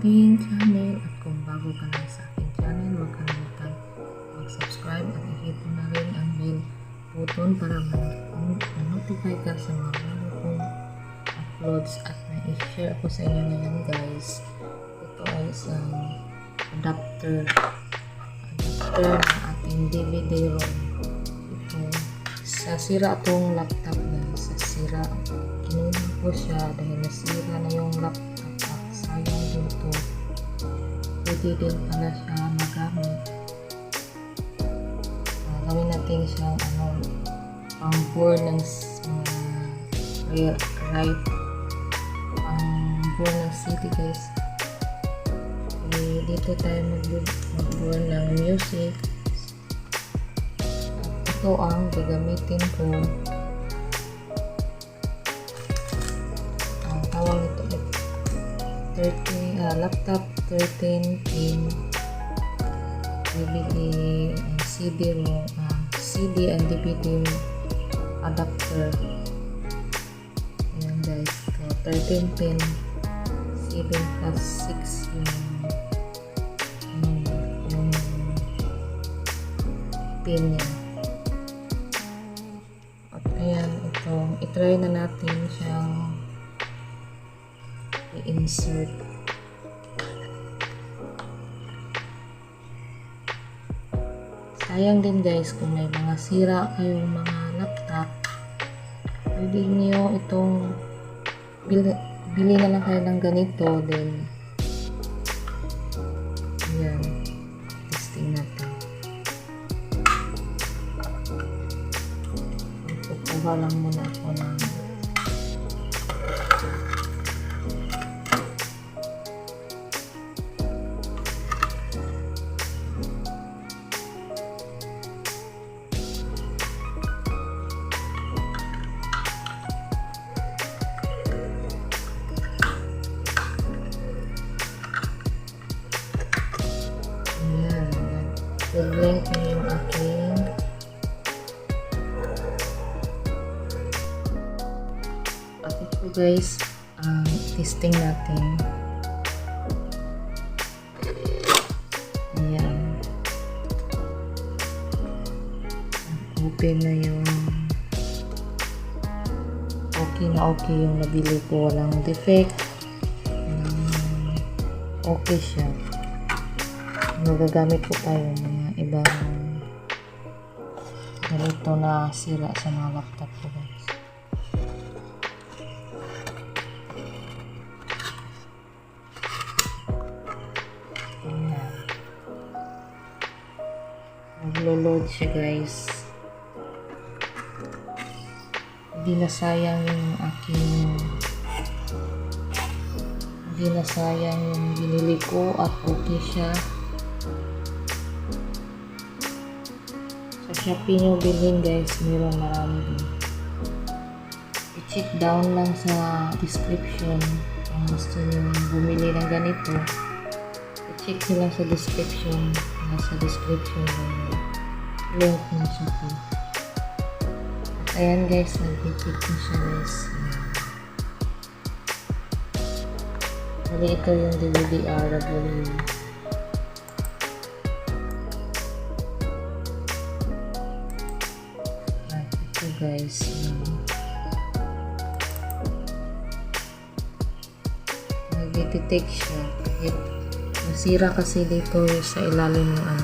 aking channel. At kung bago ka lang sa aking channel, huwag kalimutan mag-subscribe at i-hit mo na rin ang bell button para ma-notify ka sa mga bago kong uploads. At na-share ako sa inyo ngayon guys. Ito ay isang adapter ng ating DVD ROM. Ito, sira itong laptop guys. Sira. Kinuha ko siya dahil nasira na yung laptop at sayang din ito. Pwede din pala siya magamit. Gawin natin siyang pang bore ng right pang bore ng CD guys. Dito tayo mag-bore ng music. Ito ang gagamitin ko. Ang tawag ito laptop 13 pin DVD CD and DVD adapter. Ayan guys, so 13 pin 7 plus 6 yung pin niya. At ayan, ito itry na natin siyang i-insert. Sayang din guys kung may mga sira kayong mga laptop, pwede niyo itong bili na lang kayo ng ganito. Then ayan, testing natin. Kukuha lang muna ako ng i-link ko yung aking at ito guys, testing natin. Ayan, open na yung okay yung nabili ko, walang defect, okay siya. Magagamit po tayo mga ibang ganito na sira sa mga laptop ko guys. Ayan, maglo-load siya guys. Hindi na sayang yung binili ko at okay siya. Shopee nyo bilhin guys, meron marami din. I-check down lang sa description kung gusto nyo bumili ng ganito. I-check nyo lang sa description. Nasa description lang link ng Shopee. At ayan guys, nag-check na siya guys. Bali ito yung DVD-RW. Guys, nag-detect siya kahit nasira kasi dito sa ilalim ng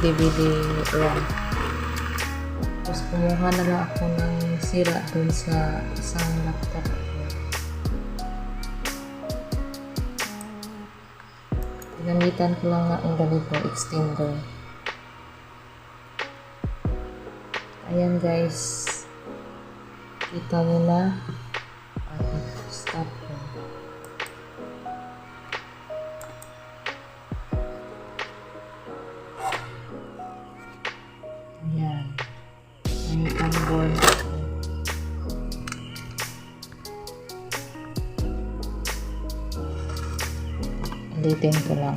DVD ROM. Tapos kumuha na lang ako ng sira dun sa isang laptop ko. Ginamitan ko lang na ang ganito extender. Ayan guys, kita nyo na. Stop ko. Ayan, may pang-board. Ulitin ko lang.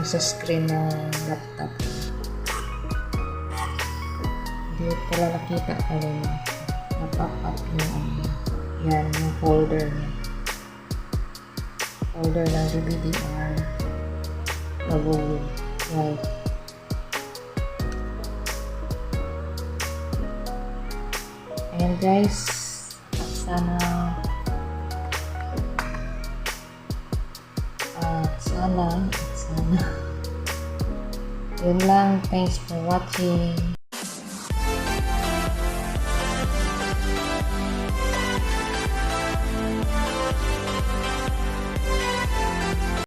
Sa screen ng laptop. cute pala nakita ka rin. Na-pop up yung ano. Yan, yung folder niya. Folder ng DVDR. Bago white. Ayan guys. Sana yun lang. Thanks for watching.